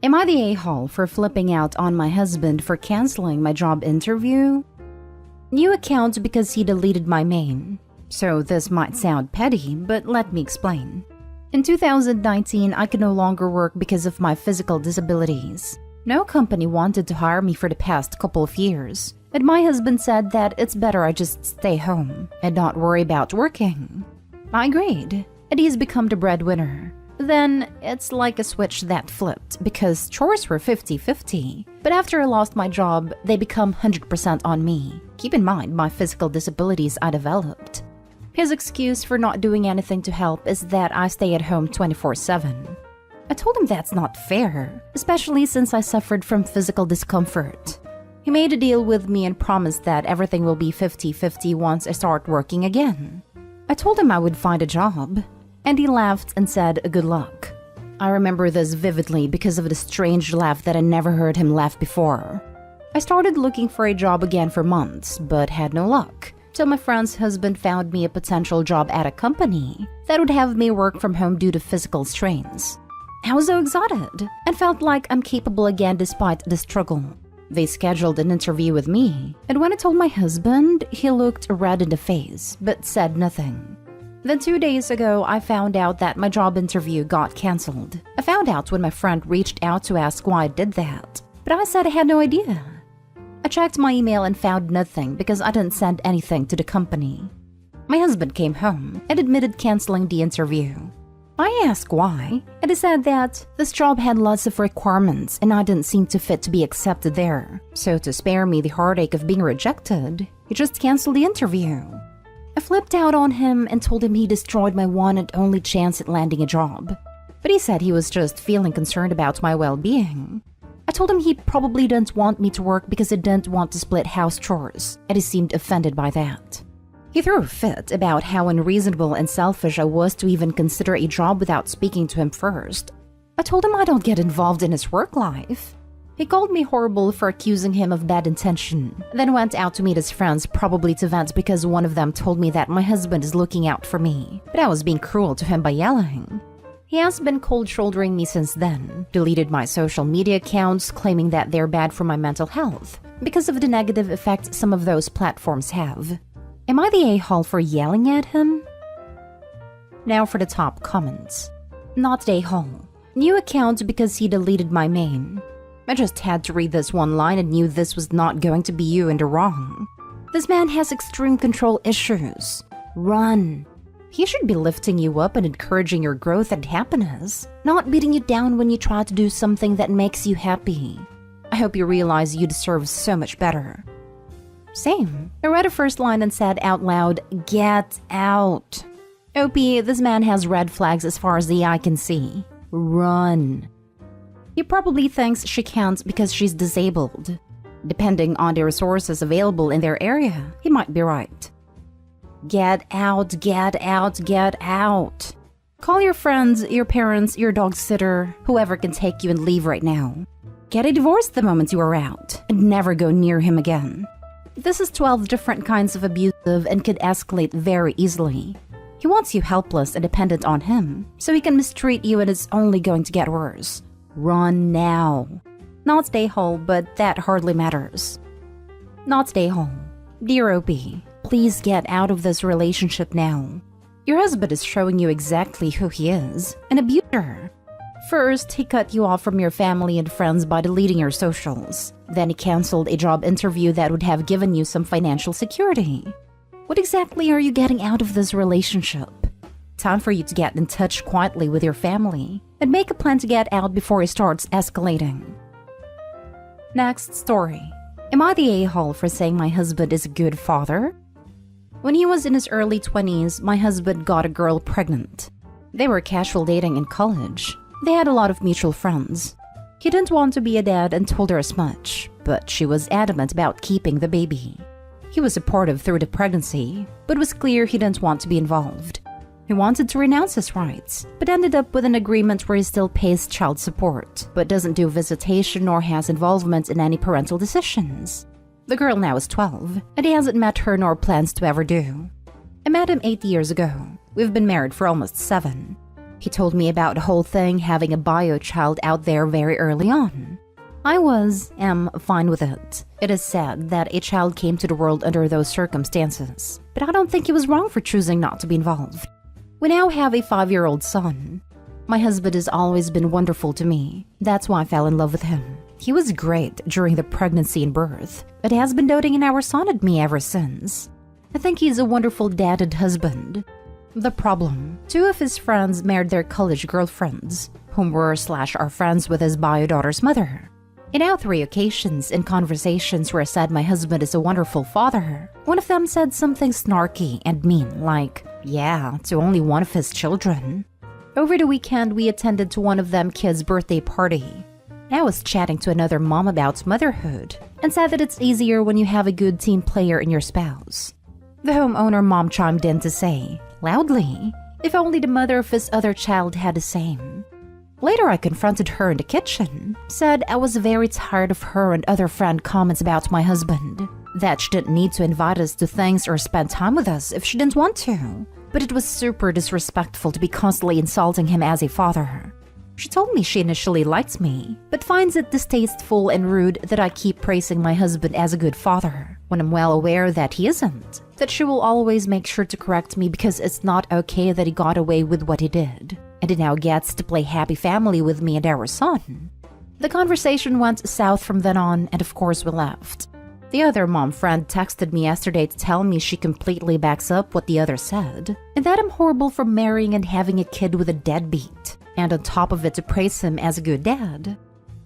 Am I the a-hole for flipping out on my husband for canceling my job interview? New account because he deleted my main. So this might sound petty, but let me explain. In 2019, I could no longer work because of my physical disabilities. No company wanted to hire me for the past couple of years, and my husband said that it's better I just stay home and not worry about working. I agreed, and he's become the breadwinner. Then, it's like a switch that flipped because chores were 50-50. But after I lost my job, they become 100% on me. Keep in mind my physical disabilities I developed. His excuse for not doing anything to help is that I stay at home 24/7. I told him that's not fair, especially since I suffered from physical discomfort. He made a deal with me and promised that everything will be 50-50 once I start working again. I told him I would find a job, and he laughed and said good luck. I remember this vividly because of the strange laugh that I never heard him laugh before. I started looking for a job again for months, but had no luck, till my friend's husband found me a potential job at a company that would have me work from home due to physical strains. I was so excited and felt like I'm capable again despite the struggle. They scheduled an interview with me, and when I told my husband, he looked red in the face, but said nothing. Then 2 days ago, I found out that my job interview got cancelled. I found out when my friend reached out to ask why I did that, but I said I had no idea. I checked my email and found nothing because I didn't send anything to the company. My husband came home and admitted canceling the interview. I asked why, and he said that this job had lots of requirements and I didn't seem to fit to be accepted there. So to spare me the heartache of being rejected, he just canceled the interview. I flipped out on him and told him he destroyed my one and only chance at landing a job. But he said he was just feeling concerned about my well-being. I told him he probably didn't want me to work because he didn't want to split house chores, and he seemed offended by that. He threw a fit about how unreasonable and selfish I was to even consider a job without speaking to him first. I told him I don't get involved in his work life. He called me horrible for accusing him of bad intention, then went out to meet his friends, probably to vent because one of them told me that my husband is looking out for me, but I was being cruel to him by yelling. He has been cold-shouldering me since then, deleted my social media accounts, claiming that they're bad for my mental health because of the negative effect some of those platforms have. Am I the a-hole for yelling at him? Now for the top comments. Not the a-hole. New account because he deleted my main. I just had to read this one line and knew this was not going to be you in the wrong. This man has extreme control issues. Run. He should be lifting you up and encouraging your growth and happiness, not beating you down when you try to do something that makes you happy. I hope you realize you deserve so much better. Same. I read a first line and said out loud, "Get out." OP, this man has red flags as far as the eye can see. Run. He probably thinks she can't because she's disabled. Depending on the resources available in their area, he might be right. Get out, get out, get out. Call your friends, your parents, your dog sitter, whoever can take you and leave right now. Get a divorce the moment you are out, and never go near him again. This is 12 different kinds of abusive and could escalate very easily. He wants you helpless and dependent on him, so he can mistreat you and it's only going to get worse. Run now. Not stay home, but that hardly matters. Not stay home. Dear OP, please get out of this relationship now. Your husband is showing you exactly who he is, an abuser. First, he cut you off from your family and friends by deleting your socials. Then he canceled a job interview that would have given you some financial security. What exactly are you getting out of this relationship? Time for you to get in touch quietly with your family and make a plan to get out before it starts escalating. Next story. Am I the a-hole for saying my husband is a good father? When he was in his early 20s, my husband got a girl pregnant. They were casual dating in college. They had a lot of mutual friends. He didn't want to be a dad and told her as much, but she was adamant about keeping the baby. He was supportive through the pregnancy, but it was clear he didn't want to be involved. He wanted to renounce his rights, but ended up with an agreement where he still pays child support, but doesn't do visitation nor has involvement in any parental decisions. The girl now is 12, and he hasn't met her nor plans to ever do. I met him 8 years ago. We've been married for almost 7. He told me about the whole thing having a bio child out there very early on. I am fine with it. It is sad that a child came to the world under those circumstances, but I don't think he was wrong for choosing not to be involved. We now have a 5-year-old son. My husband has always been wonderful to me. That's why I fell in love with him. He was great during the pregnancy and birth, but has been doting in our son and me ever since. I think he's a wonderful dad and husband. The problem, 2 of his friends married their college girlfriends, whom were/are friends with his bio daughter's mother. In now 3 occasions in conversations where I said my husband is a wonderful father, one of them said something snarky and mean like, yeah, to only one of his children. Over the weekend, we attended to one of them kids' birthday party. I was chatting to another mom about motherhood and said that it's easier when you have a good team player in your spouse. The homeowner mom chimed in to say, loudly, if only the mother of his other child had the same. Later, I confronted her in the kitchen, said I was very tired of her and other friend comments about my husband, that she didn't need to invite us to things or spend time with us if she didn't want to, but it was super disrespectful to be constantly insulting him as a father. She told me she initially likes me, but finds it distasteful and rude that I keep praising my husband as a good father, when I'm well aware that he isn't, that she will always make sure to correct me because it's not okay that he got away with what he did, and he now gets to play happy family with me and our son. The conversation went south from then on, and of course we left. The other mom friend texted me yesterday to tell me she completely backs up what the other said, and that I'm horrible for marrying and having a kid with a deadbeat, and on top of it to praise him as a good dad.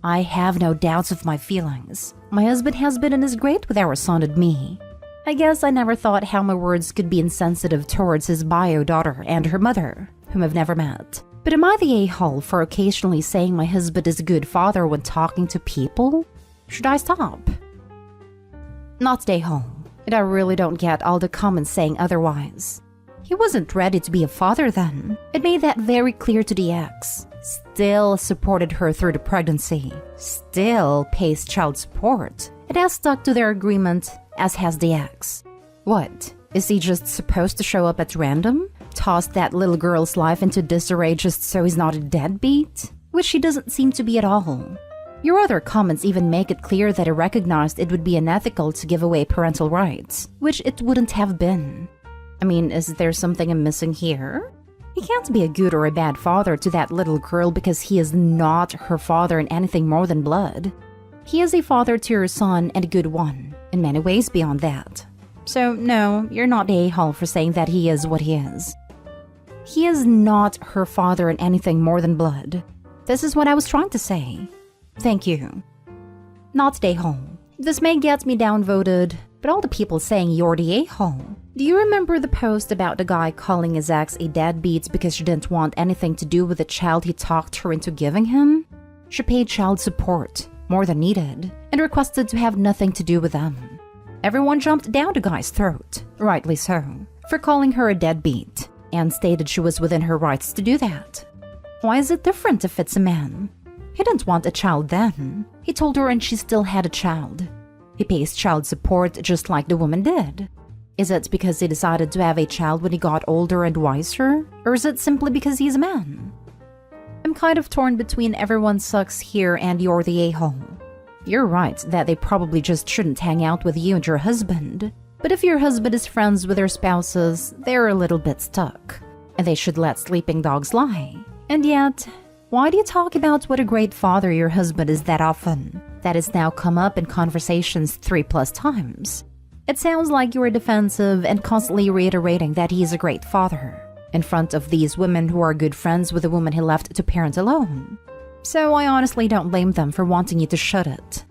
I have no doubts of my feelings. My husband has been and is great with our son and me. I guess I never thought how my words could be insensitive towards his bio daughter and her mother, whom I've never met. But am I the a-hole for occasionally saying my husband is a good father when talking to people? Should I stop? Not the a-hole, and I really don't get all the comments saying otherwise. He wasn't ready to be a father then. It made that very clear to the ex. Still supported her through the pregnancy. Still pays child support. It has stuck to their agreement, as has the ex. What? Is he just supposed to show up at random? Toss that little girl's life into disarray just so he's not a deadbeat? Which he doesn't seem to be at all. Your other comments even make it clear that I recognized it would be unethical to give away parental rights, which it wouldn't have been. I mean, is there something I'm missing here? He can't be a good or a bad father to that little girl because he is not her father in anything more than blood. He is a father to your son and a good one, in many ways beyond that. So no, you're not the a-hole for saying that he is what he is. He is not her father in anything more than blood. This is what I was trying to say. Thank you. Not the a-hole. This may get me downvoted, but all the people saying you're the a-hole. Do you remember the post about the guy calling his ex a deadbeat because she didn't want anything to do with the child he talked her into giving him? She paid child support, more than needed, and requested to have nothing to do with them. Everyone jumped down the guy's throat, rightly so, for calling her a deadbeat, and stated she was within her rights to do that. Why is it different if it's a man? He didn't want a child then. He told her and she still had a child. He pays child support just like the woman did. Is it because he decided to have a child when he got older and wiser? Or is it simply because he's a man? I'm kind of torn between everyone sucks here and you're the a-hole. You're right that they probably just shouldn't hang out with you and your husband. But if your husband is friends with their spouses, they're a little bit stuck. And they should let sleeping dogs lie. And yet, why do you talk about what a great father your husband is that often? That has now come up in conversations 3+ times. It sounds like you are defensive and constantly reiterating that he is a great father, in front of these women who are good friends with the woman he left to parent alone. So I honestly don't blame them for wanting you to shut it.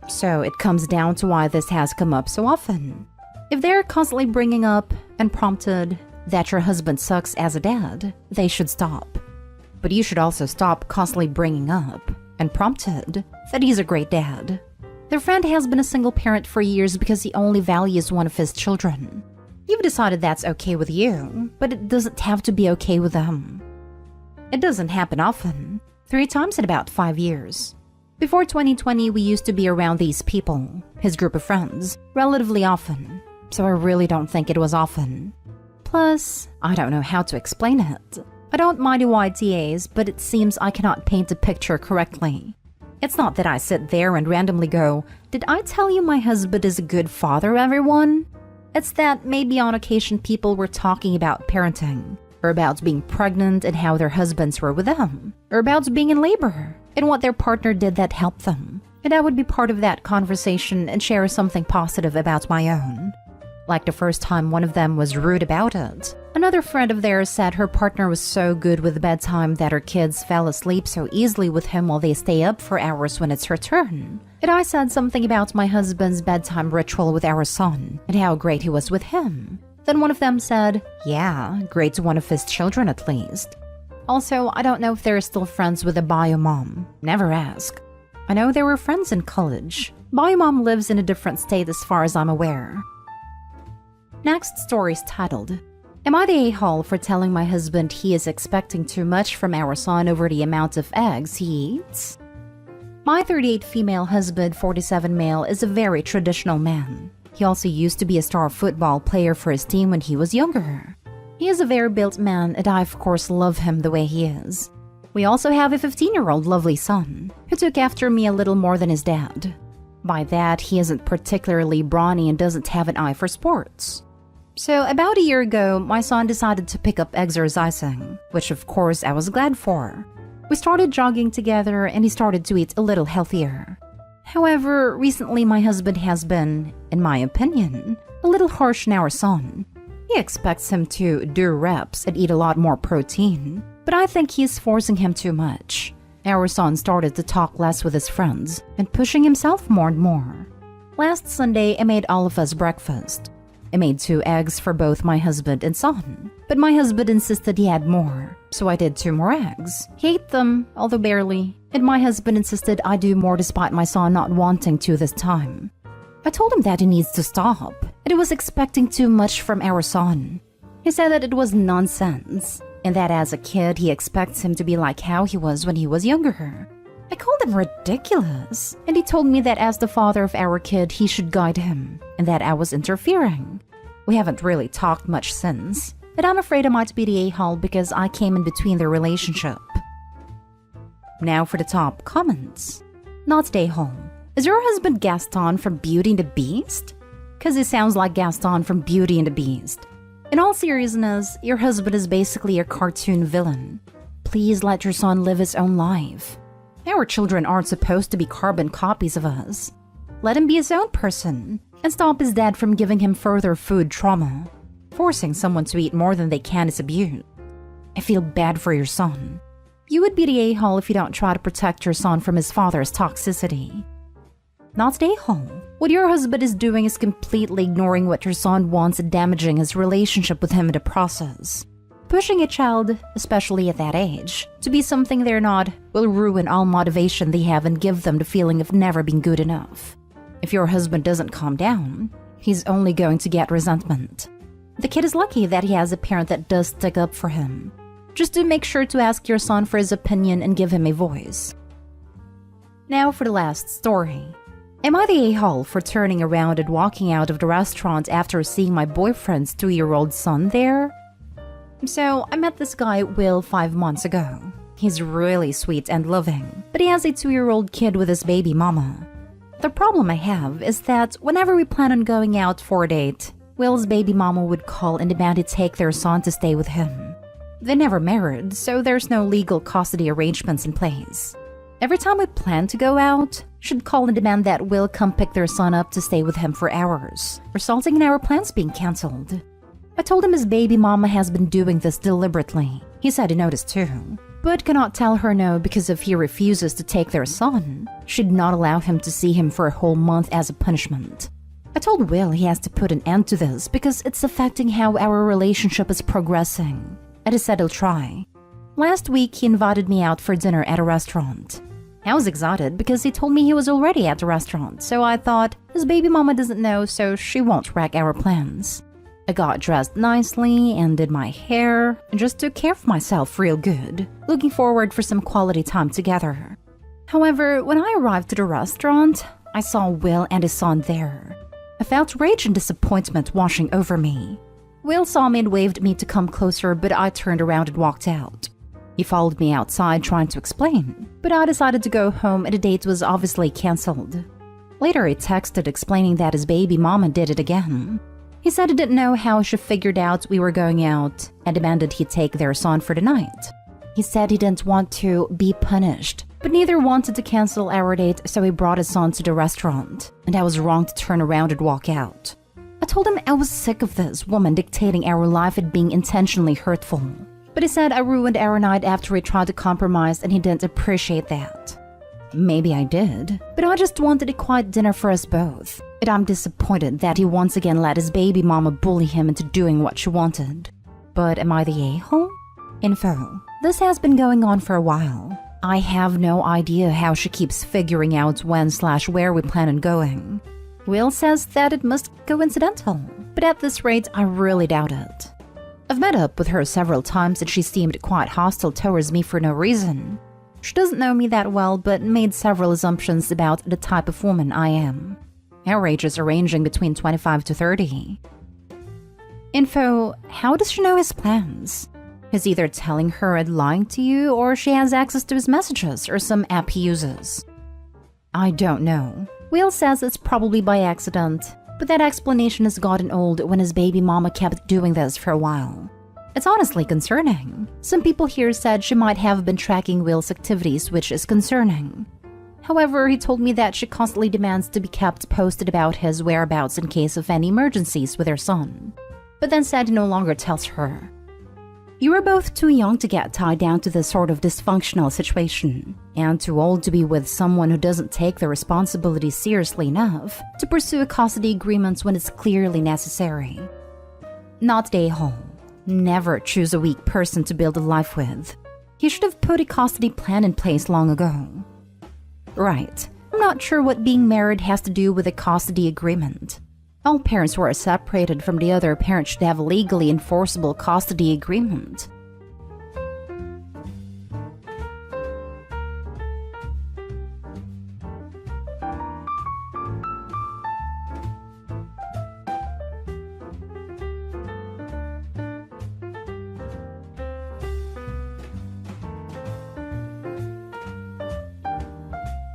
So it comes down to why this has come up so often. If they're constantly bringing up, and prompted, that your husband sucks as a dad, they should stop. But you should also stop constantly bringing up, and prompted, that he's a great dad. Their friend has been a single parent for years because he only values one of his children. You've decided that's okay with you, but it doesn't have to be okay with them. It doesn't happen often, 3 times in about 5 years. Before 2020, we used to be around these people, his group of friends, relatively often, so I really don't think it was often. Plus, I don't know how to explain it. I don't mind AITAs, but it seems I cannot paint a picture correctly. It's not that I sit there and randomly go, "Did I tell you my husband is a good father, everyone?" It's that maybe on occasion people were talking about parenting, or about being pregnant and how their husbands were with them, or about being in labor and what their partner did that helped them. And I would be part of that conversation and share something positive about my own. Like the first time one of them was rude about it. Another friend of theirs said her partner was so good with bedtime that her kids fell asleep so easily with him while they stay up for hours when it's her turn. And I said something about my husband's bedtime ritual with our son and how great he was with him. Then one of them said, "Yeah, great to one of his children at least." Also, I don't know if they're still friends with the bio mom. Never ask. I know they were friends in college. Bio mom lives in a different state as far as I'm aware. Next story is titled, "Am I the a-hole for telling my husband he is expecting too much from our son over the amount of eggs he eats?" My 38 female husband, 47 male, is a very traditional man. He also used to be a star football player for his team when he was younger. He is a very built man, and I of course love him the way he is. We also have a 15-year-old lovely son, who took after me a little more than his dad. By that, he isn't particularly brawny and doesn't have an eye for sports. So about a year ago, my son decided to pick up exercising, which of course I was glad for. We started jogging together and he started to eat a little healthier. However, recently my husband has been, in my opinion, a little harsh on our son. He expects him to do reps and eat a lot more protein, but I think he's forcing him too much. Our son started to talk less with his friends and pushing himself more and more. Last Sunday, I made all of us breakfast. I made 2 eggs for both my husband and son, but my husband insisted he had more, so I did 2 more eggs. He ate them, although barely, and my husband insisted I do more despite my son not wanting to this time. I told him that he needs to stop, and he was expecting too much from our son. He said that it was nonsense, and that as a kid he expects him to be like how he was when he was younger. I called him ridiculous, and he told me that as the father of our kid he should guide him, and that I was interfering. We haven't really talked much since, and I'm afraid I might be the a-hole because I came in between their relationship. Now for the top comments. Not the a-hole. Is your husband Gaston from Beauty and the Beast? Cause he sounds like Gaston from Beauty and the Beast. In all seriousness, your husband is basically a cartoon villain. Please let your son live his own life. Our children aren't supposed to be carbon copies of us. Let him be his own person, and stop his dad from giving him further food trauma. Forcing someone to eat more than they can is abuse. I feel bad for your son. You would be the a-hole if you don't try to protect your son from his father's toxicity. Not the a-hole. What your husband is doing is completely ignoring what your son wants and damaging his relationship with him in the process. Pushing a child, especially at that age, to be something they're not will ruin all motivation they have and give them the feeling of never being good enough. If your husband doesn't calm down, he's only going to get resentment. The kid is lucky that he has a parent that does stick up for him. Just do make sure to ask your son for his opinion and give him a voice. Now for the last story. Am I the a-hole for turning around and walking out of the restaurant after seeing my boyfriend's 2-year-old son there? So, I met this guy, Will, 5 months ago. He's really sweet and loving, but he has a 2-year-old kid with his baby mama. The problem I have is that whenever we plan on going out for a date, Will's baby mama would call and demand he take their son to stay with him. They never married, so there's no legal custody arrangements in place. Every time we plan to go out, she'd call and demand that Will come pick their son up to stay with him for hours, resulting in our plans being cancelled. I told him his baby mama has been doing this deliberately. He said he noticed too, but cannot tell her no because if he refuses to take their son, she'd not allow him to see him for a whole month as a punishment. I told Will he has to put an end to this because it's affecting how our relationship is progressing, and he said he'll try. Last week, he invited me out for dinner at a restaurant. I was excited because he told me he was already at the restaurant, so I thought his baby mama doesn't know, so she won't wreck our plans. I got dressed nicely and did my hair and just took care of myself real good, looking forward for some quality time together. However, when I arrived at the restaurant, I saw Will and his son there. I felt rage and disappointment washing over me. Will saw me and waved me to come closer, but I turned around and walked out. He followed me outside trying to explain, but I decided to go home and the date was obviously cancelled. Later, he texted explaining that his baby mama did it again. He said he didn't know how she figured out we were going out and demanded he take their son for the night. He said he didn't want to be punished, but neither wanted to cancel our date, so he brought his son to the restaurant, and I was wrong to turn around and walk out. I told him I was sick of this woman dictating our life and being intentionally hurtful. But he said I ruined our night after he tried to compromise and he didn't appreciate that. Maybe I did, but I just wanted a quiet dinner for us both. And I'm disappointed that he once again let his baby mama bully him into doing what she wanted. But am I the a-hole? Info. This has been going on for a while. I have no idea how she keeps figuring out when/where we plan on going. Will says that it must be coincidental, but at this rate, I really doubt it. I've met up with her several times and she seemed quite hostile towards me for no reason. She doesn't know me that well, but made several assumptions about the type of woman I am. Our ages are ranging between 25 to 30. Info. How does she know his plans? He's either telling her and lying to you, or she has access to his messages or some app he uses. I don't know. Will says it's probably by accident, but that explanation has gotten old when his baby mama kept doing this for a while. It's honestly concerning. Some people here said she might have been tracking Will's activities, which is concerning. However, he told me that she constantly demands to be kept posted about his whereabouts in case of any emergencies with her son, but then said he no longer tells her. You are both too young to get tied down to this sort of dysfunctional situation, and too old to be with someone who doesn't take the responsibility seriously enough to pursue a custody agreement when it's clearly necessary. Not the a-hole. Never choose a weak person to build a life with. He should have put a custody plan in place long ago. Right. I'm not sure what being married has to do with a custody agreement. All parents who are separated from the other parent should have a legally enforceable custody agreement.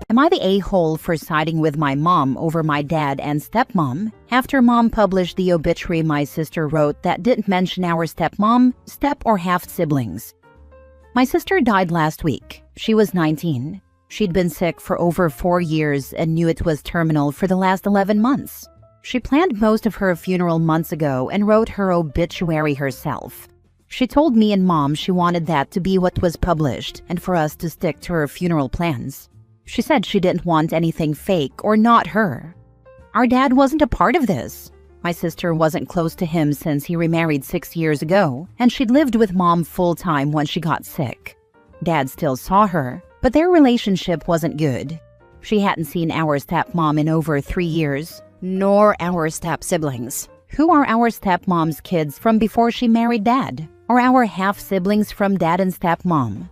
Am I the a-hole for siding with my mom over my dad and stepmom after mom published the obituary my sister wrote that didn't mention our stepmom, step or half siblings? My sister died last week. She was 19. She'd been sick for over 4 years and knew it was terminal for the last 11 months. She planned most of her funeral months ago and wrote her obituary herself. She told me and mom she wanted that to be what was published and for us to stick to her funeral plans. She said she didn't want anything fake or not her. Our dad wasn't a part of this. My sister wasn't close to him since he remarried 6 years ago, and she'd lived with mom full-time when she got sick. Dad still saw her, but their relationship wasn't good. She hadn't seen our stepmom in over 3 years, nor our step-siblings, who are our stepmom's kids from before she married dad, or our half-siblings from dad and stepmom.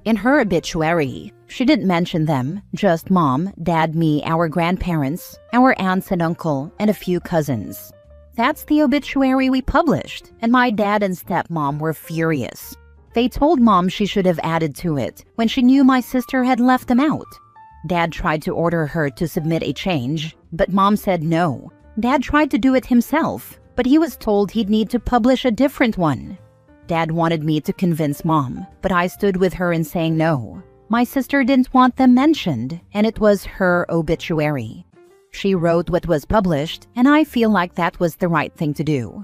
In her obituary, she didn't mention them, just mom, dad, me, our grandparents, our aunts and uncle, and a few cousins. That's the obituary we published, and my dad and stepmom were furious. They told mom she should have added to it when she knew my sister had left them out. Dad tried to order her to submit a change, but mom said no. Dad tried to do it himself, but he was told he'd need to publish a different one. Dad wanted me to convince mom, but I stood with her in saying no. My sister didn't want them mentioned, and it was her obituary. She wrote what was published, and I feel like that was the right thing to do.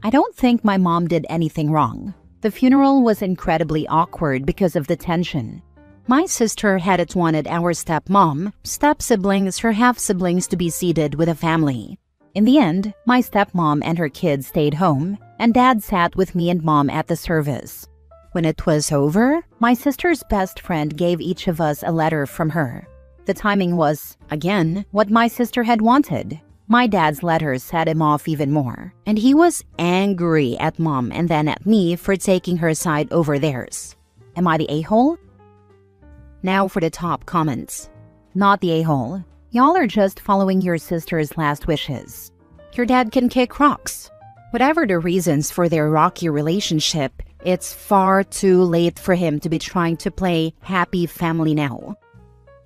I don't think my mom did anything wrong. The funeral was incredibly awkward because of the tension. My sister hadn't wanted our stepmom, step-siblings, her half-siblings to be seated with a family. In the end, my stepmom and her kids stayed home, and dad sat with me and mom at the service. When it was over, my sister's best friend gave each of us a letter from her. The timing was, again, what my sister had wanted. My dad's letter set him off even more, and he was angry at mom and then at me for taking her side over theirs. Am I the a-hole? Now for the top comments. Not the a-hole. Y'all are just following your sister's last wishes. Your dad can kick rocks. Whatever the reasons for their rocky relationship, it's far too late for him to be trying to play happy family now.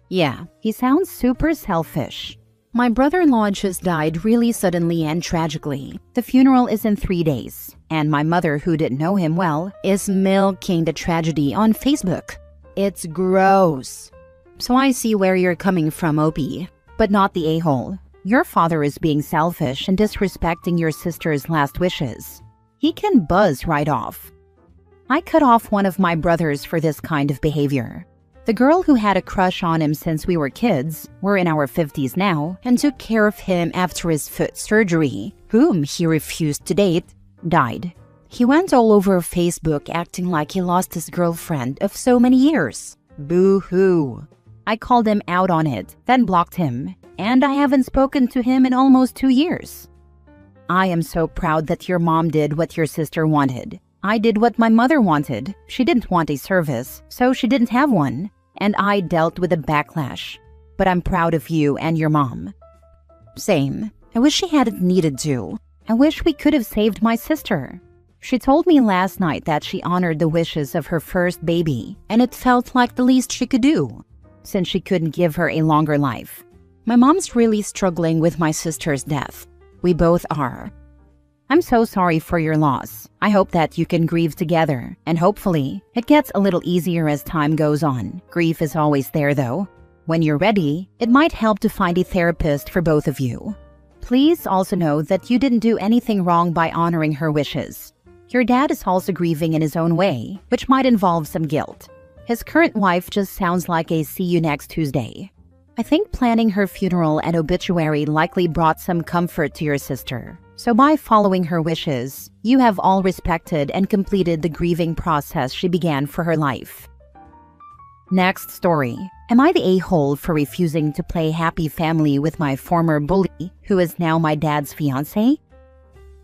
Yeah, he sounds super selfish. My brother-in-law just died really suddenly and tragically. The funeral is in 3 days, and my mother, who didn't know him well, Is milking the tragedy on Facebook. It's gross. So I see where you're coming from, OP. but not the a-hole. Your father is being selfish and disrespecting your sister's last wishes. He can buzz right off. I cut off one of my brothers for this kind of behavior. The girl who had a crush on him since we were kids, we're in our 50s now, And took care of him after his foot surgery, whom he refused to date, died. He went all over Facebook acting like he lost his girlfriend of so many years. Boo-hoo. I called him out on it, then blocked him, and I haven't spoken to him in almost 2 years. I am so proud that your mom did what your sister wanted. I did what my mother wanted. She didn't want a service, so she didn't have one, and I dealt with the backlash. But I'm proud of you and your mom. Same. I wish she hadn't needed to. I wish we could have saved my sister. She told me last night that she honored the wishes of her first baby, And it felt like the least she could do. since she couldn't give her a longer life. My mom's really struggling with my sister's death. We both are. I'm so sorry for your loss. I hope that you can grieve together, and hopefully, it gets a little easier as time goes on. Grief is always there though. When you're ready, it might help to find a therapist for both of you. Please also know that you didn't do anything wrong by honoring her wishes. Your dad is also grieving in his own way, which might involve some guilt. His current wife just sounds like a see you next Tuesday. I think planning her funeral and obituary likely brought some comfort to your sister. So by following her wishes, you have all respected and completed the grieving process she began for her life. Next story. Am I the a-hole for refusing to play happy family with my former bully, who is now my dad's fiancé?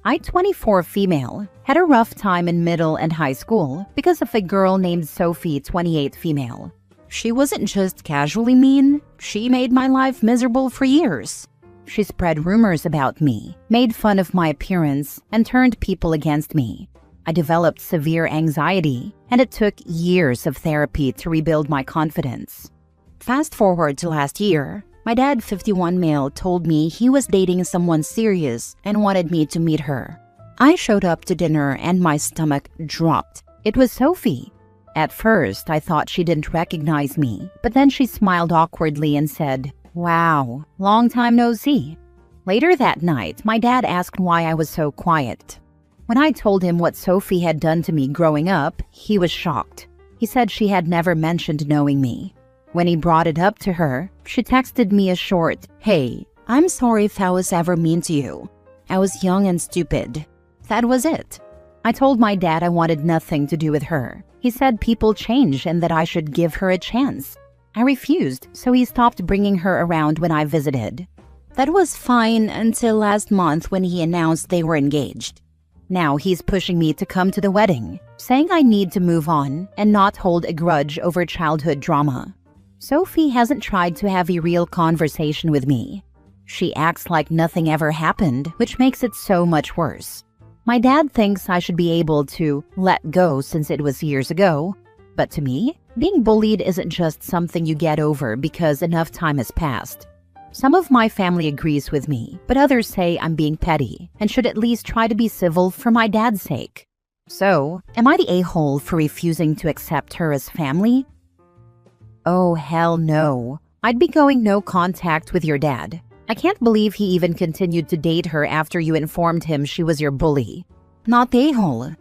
I, 24 female, had a rough time in middle and high school because of a girl named Sophie, 28 female. She wasn't just casually mean, she made my life miserable for years. She spread rumors about me, made fun of my appearance, and turned people against me. I developed severe anxiety, and it took years of therapy to rebuild my confidence. Fast forward to last year, my dad, 51 male, told me he was dating someone serious and wanted me to meet her. I showed up to dinner and my stomach dropped. It was Sophie. At first, I thought she didn't recognize me, but then she smiled awkwardly and said, "Wow, long time no see." Later that night, my dad asked why I was so quiet. When I told him what Sophie had done to me growing up, he was shocked. He said she had never mentioned knowing me. When he brought it up to her, she texted me a short, "Hey, I'm sorry if I was ever mean to you. I was young and stupid." That was it. I told my dad I wanted nothing to do with her. He said people change and that I should give her a chance. I refused, so he stopped bringing her around when I visited. That was fine until last month when he announced they were engaged. Now he's pushing me to come to the wedding, saying I need to move on and not hold a grudge over childhood drama. Sophie hasn't tried to have a real conversation with me. She acts like nothing ever happened, which makes it so much worse. My dad thinks I should be able to let go since it was years ago. But to me, being bullied isn't just something you get over because enough time has passed. Some of my family agrees with me, but others say I'm being petty and should at least try to be civil for my dad's sake. So, am I the a-hole for refusing to accept her as family? Oh, hell no. I'd be going no contact with your dad. I can't believe he even continued to date her after you informed him she was your bully. Not the a-hole.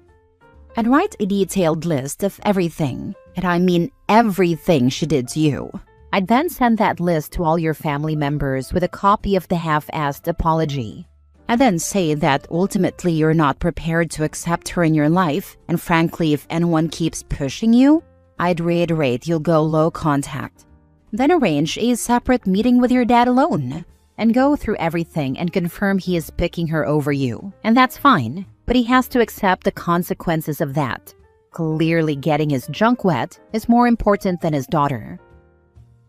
I'd write a detailed list of everything, and I mean everything she did to you. I'd then send that list to all your family members with a copy of the half-assed apology. And then say that ultimately you're not prepared to accept her in your life, and frankly, if anyone keeps pushing you, I'd reiterate you'll go low contact. Then arrange a separate meeting with your dad alone. And go through everything and confirm he is picking her over you. And that's fine, but he has to accept the consequences of that. Clearly getting his junk wet is more important than his daughter.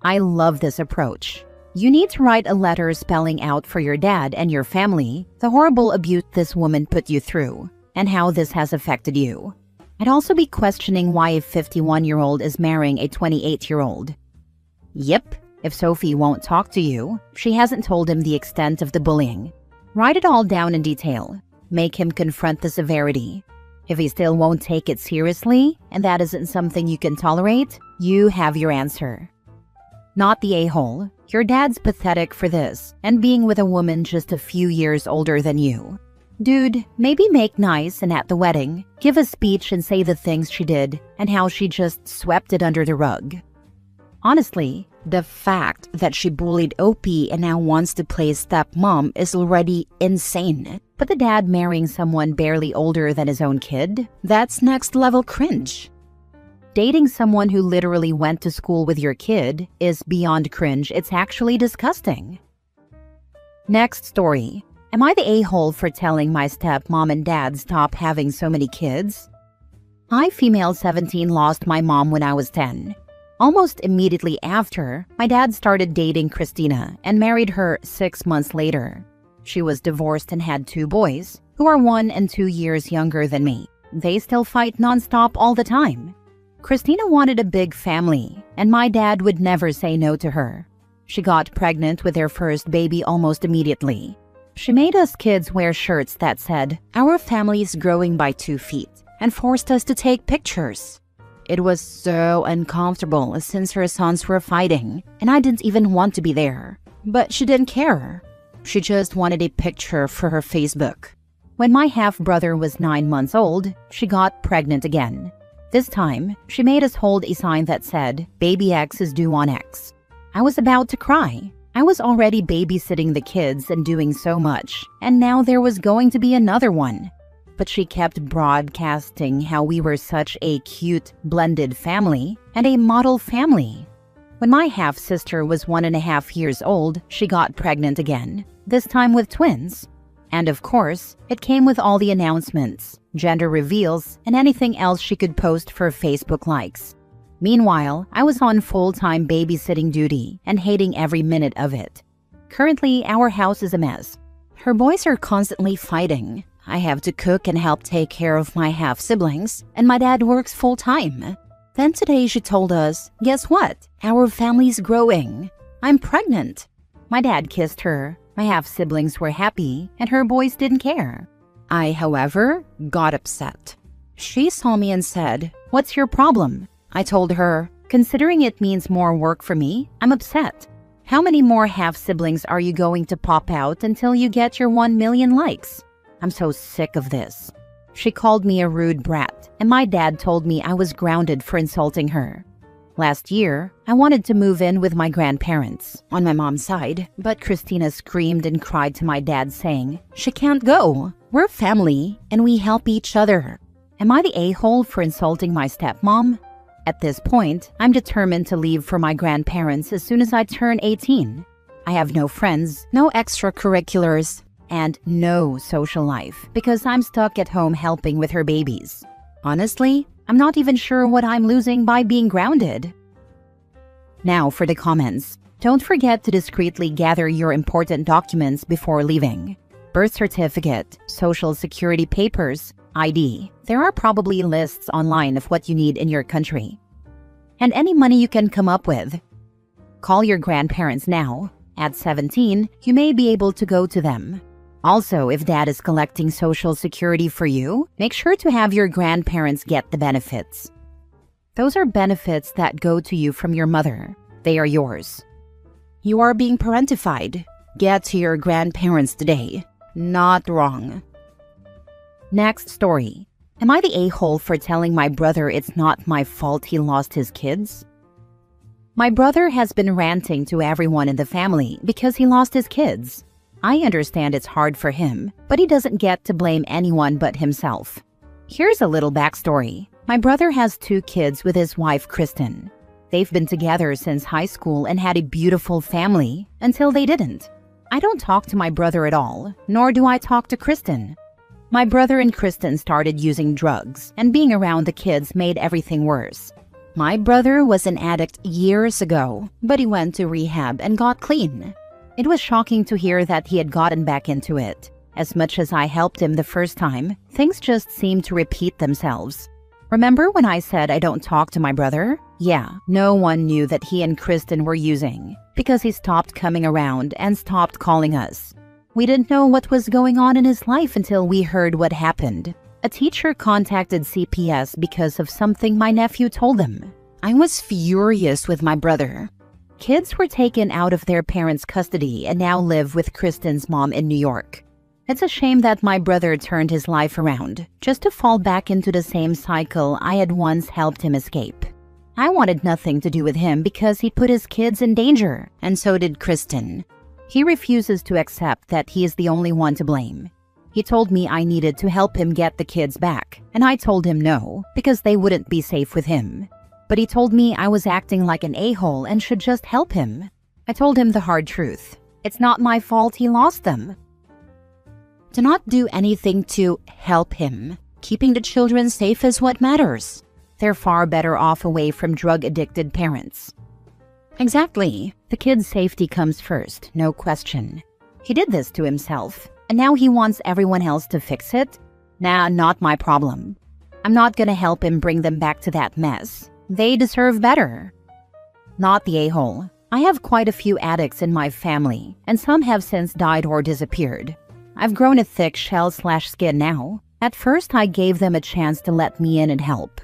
I love this approach. You need to write a letter spelling out for your dad and your family the horrible abuse this woman put you through and how this has affected you. I'd also be questioning why a 51-year-old is marrying a 28-year-old. Yep, if Sophie won't talk to you, she hasn't told him the extent of the bullying. Write it all down in detail. Make him confront the severity. If he still won't take it seriously, and that isn't something you can tolerate, you have your answer. Not the a-hole. Your dad's pathetic for this, and being with a woman just a few years older than you. Dude, maybe make nice and at the wedding, give a speech and say the things she did and how she just swept it under the rug. Honestly, the fact that she bullied Opie and now wants to play stepmom is already insane. But the dad marrying someone barely older than his own kid? That's next level cringe. Dating someone who literally went to school with your kid is beyond cringe. It's actually disgusting. Next story. Am I the a-hole for telling my stepmom and dad stop having so many kids? I, female 17, lost my mom when I was 10. Almost immediately after, my dad started dating Christina and married her 6 months later. She was divorced and had 2 boys, who are 1 and 2 years younger than me. They still fight nonstop all the time. Christina wanted a big family, and my dad would never say no to her. She got pregnant with their first baby almost immediately. She made us kids wear shirts that said, "Our family is growing by 2 feet," and forced us to take pictures. It was so uncomfortable since her sons were fighting, and I didn't even want to be there. But she didn't care. She just wanted a picture for her Facebook. When my half-brother was 9 months old, she got pregnant again. This time, she made us hold a sign that said, "Baby X is due on X." I was about to cry. I was already babysitting the kids and doing so much, and now there was going to be another one. But she kept broadcasting how we were such a cute, blended family and a model family. When my half-sister was 1.5 years old, she got pregnant again, this time with twins. And of course, it came with all the announcements, gender reveals, and anything else she could post for Facebook likes. Meanwhile, I was on full-time babysitting duty and hating every minute of it. Currently, our house is a mess. Her boys are constantly fighting. I have to cook and help take care of my half-siblings, and my dad works full-time. Then today she told us, guess what? Our family's growing. I'm pregnant. My dad kissed her. My half-siblings were happy, and her boys didn't care. I, however, got upset. She saw me and said, "What's your problem?" I told her, "Considering it means more work for me, I'm upset. How many more half-siblings are you going to pop out until you get your 1 million likes? I'm so sick of this." She called me a rude brat, and my dad told me I was grounded for insulting her. Last year, I wanted to move in with my grandparents on my mom's side, but Christina screamed and cried to my dad saying, "She can't go. We're family, and we help each other." Am I the a-hole for insulting my stepmom? At this point, I'm determined to leave for my grandparents as soon as I turn 18. I have no friends, no extracurriculars, and no social life because I'm stuck at home helping with her babies. Honestly, I'm not even sure what I'm losing by being grounded. Now for the comments. Don't forget to discreetly gather your important documents before leaving. Birth certificate, social security papers, ID. There are probably lists online of what you need in your country. And any money you can come up with. Call your grandparents now. At 17, you may be able to go to them. Also, if dad is collecting social security for you, make sure to have your grandparents get the benefits. Those are benefits that go to you from your mother. They are yours. You are being parentified. Get to your grandparents today. Not wrong. Next story. Am I the a-hole for telling my brother it's not my fault he lost his kids? My brother has been ranting to everyone in the family because he lost his kids. I understand it's hard for him, but he doesn't get to blame anyone but himself. Here's a little backstory. My brother has 2 kids with his wife, Kristen. They've been together since high school and had a beautiful family until they didn't. I don't talk to my brother at all, nor do I talk to Kristen. My brother and Kristen started using drugs, and being around the kids made everything worse. My brother was an addict years ago, but he went to rehab and got clean. It was shocking to hear that he had gotten back into it. As much as I helped him the first time, things just seemed to repeat themselves. Remember when I said I don't talk to my brother? Yeah, no one knew that he and Kristen were using because he stopped coming around and stopped calling us. We didn't know what was going on in his life until we heard what happened. A teacher contacted CPS because of something my nephew told them. I was furious with my brother. Kids were taken out of their parents' custody and now live with Kristen's mom in New York. It's a shame that my brother turned his life around, just to fall back into the same cycle I had once helped him escape. I wanted nothing to do with him because he put his kids in danger, and so did Kristen. He refuses to accept that he is the only one to blame. He told me I needed to help him get the kids back, and I told him no, because they wouldn't be safe with him. But he told me I was acting like an a-hole and should just help him. I told him the hard truth. It's not my fault he lost them. Do not do anything to help him. Keeping the children safe is what matters. They're far better off away from drug-addicted parents. Exactly. The kid's safety comes first, no question. He did this to himself, and now he wants everyone else to fix it? Nah, not my problem. I'm not gonna help him bring them back to that mess. They deserve better. Not the a-hole. I have quite a few addicts in my family, and some have since died or disappeared. I've grown a thick shell/skin now. At first, I gave them a chance to let me in and help.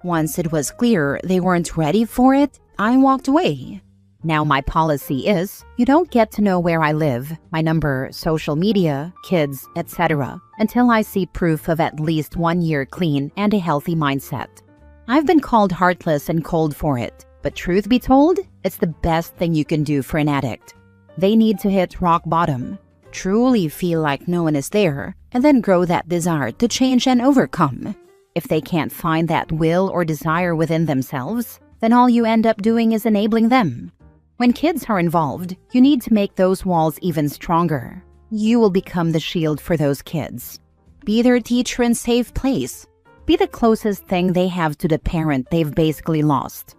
Once it was clear they weren't ready for it, I walked away. Now my policy is, you don't get to know where I live, my number, social media, kids, etc. until I see proof of at least 1 year clean and a healthy mindset. I've been called heartless and cold for it, but truth be told, it's the best thing you can do for an addict. They need to hit rock bottom, truly feel like no one is there, and then grow that desire to change and overcome. If they can't find that will or desire within themselves, then all you end up doing is enabling them. When kids are involved, you need to make those walls even stronger. You will become the shield for those kids. Be their teacher and safe place. Be the closest thing they have to the parent they've basically lost.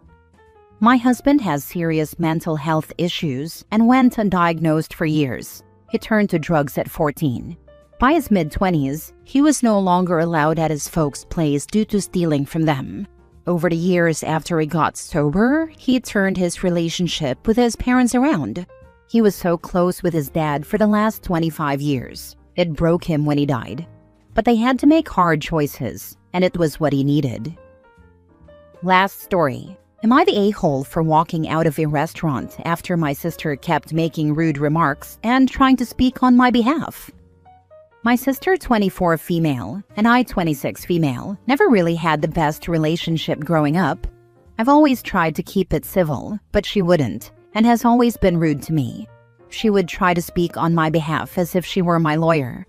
My husband has serious mental health issues and went undiagnosed for years. He turned to drugs at 14. By his mid-20s, he was no longer allowed at his folks' place due to stealing from them. Over the years after he got sober, he turned his relationship with his parents around. He was so close with his dad for the last 25 years. It broke him when he died. But they had to make hard choices, and it was what he needed. Last story. Am I the a-hole for walking out of a restaurant after my sister kept making rude remarks and trying to speak on my behalf? My sister, 24 female, and I, 26 female, never really had the best relationship growing up. I've always tried to keep it civil, but she wouldn't, and has always been rude to me. She would try to speak on my behalf as if she were my lawyer.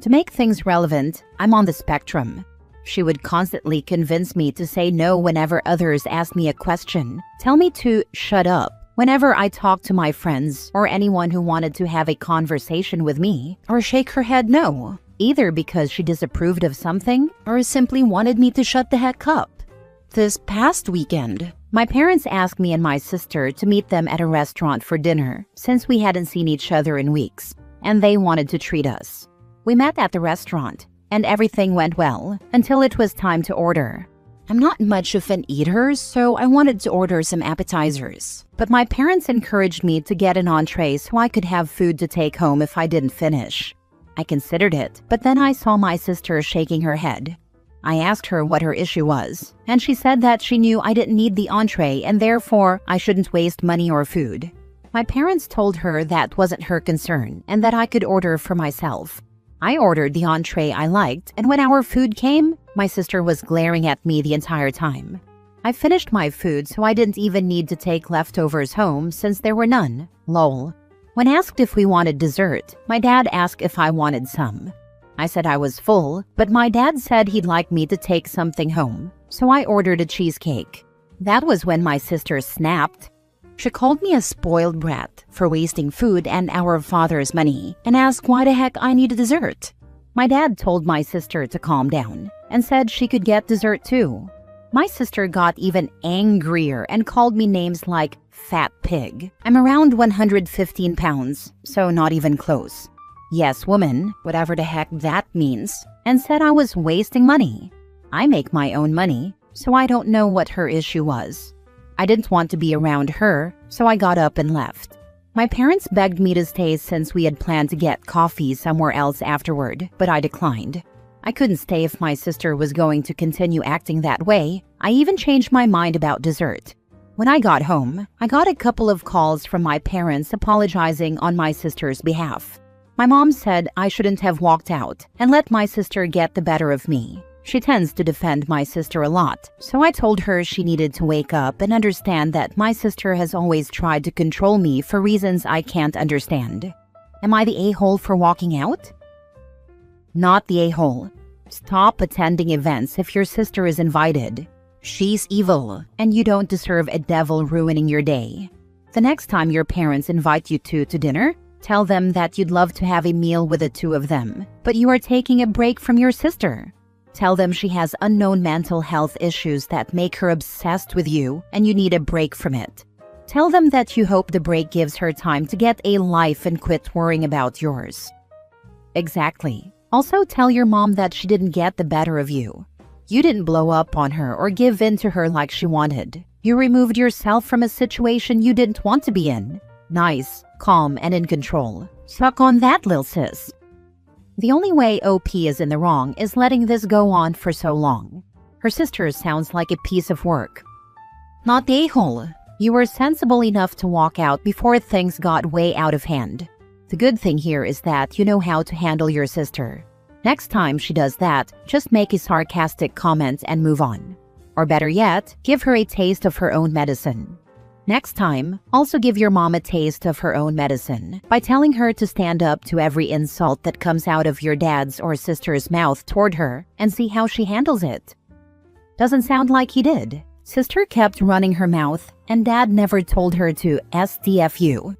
To make things relevant, I'm on the spectrum. She would constantly convince me to say no whenever others asked me a question, tell me to shut up whenever I talked to my friends or anyone who wanted to have a conversation with me, or shake her head no, either because she disapproved of something or simply wanted me to shut the heck up. This past weekend, my parents asked me and my sister to meet them at a restaurant for dinner since we hadn't seen each other in weeks, and they wanted to treat us. We met at the restaurant, and everything went well until it was time to order. I'm not much of an eater, so I wanted to order some appetizers. But my parents encouraged me to get an entree so I could have food to take home if I didn't finish. I considered it, but then I saw my sister shaking her head. I asked her what her issue was, and she said that she knew I didn't need the entree and therefore I shouldn't waste money or food. My parents told her that wasn't her concern and that I could order for myself. I ordered the entree I liked, and when our food came, my sister was glaring at me the entire time. I finished my food, so I didn't even need to take leftovers home since there were none. Lol. When asked if we wanted dessert, my dad asked if I wanted some. I said I was full, but my dad said he'd like me to take something home, so I ordered a cheesecake. That was when my sister snapped. She called me a spoiled brat for wasting food and our father's money and asked why the heck I needed dessert. My dad told my sister to calm down and said she could get dessert too. My sister got even angrier and called me names like fat pig. I'm around 115 pounds, so not even close. Yes, woman, whatever the heck that means, and said I was wasting money. I make my own money, so I don't know what her issue was. I didn't want to be around her, so I got up and left. My parents begged me to stay since we had planned to get coffee somewhere else afterward, but I declined. I couldn't stay if my sister was going to continue acting that way. I even changed my mind about dessert. When I got home, I got a couple of calls from my parents apologizing on my sister's behalf. My mom said I shouldn't have walked out and let my sister get the better of me. She tends to defend my sister a lot, so I told her she needed to wake up and understand that my sister has always tried to control me for reasons I can't understand. Am I the a-hole for walking out? Not the a-hole. Stop attending events if your sister is invited. She's evil, and you don't deserve a devil ruining your day. The next time your parents invite you to dinner, tell them that you'd love to have a meal with the two of them, but you are taking a break from your sister. Tell them she has unknown mental health issues that make her obsessed with you and you need a break from it. Tell them that you hope the break gives her time to get a life and quit worrying about yours. Exactly. Also, tell your mom that she didn't get the better of you. You didn't blow up on her or give in to her like she wanted. You removed yourself from a situation you didn't want to be in. Nice, calm, and in control. Suck on that, lil sis. The only way OP is in the wrong is letting this go on for so long. Her sister sounds like a piece of work. Not the a-hole. You were sensible enough to walk out before things got way out of hand. The good thing here is that you know how to handle your sister. Next time she does that, just make a sarcastic comment and move on. Or better yet, give her a taste of her own medicine. Next time, also give your mom a taste of her own medicine by telling her to stand up to every insult that comes out of your dad's or sister's mouth toward her and see how she handles it. Doesn't sound like he did. Sister kept running her mouth and dad never told her to SDFU.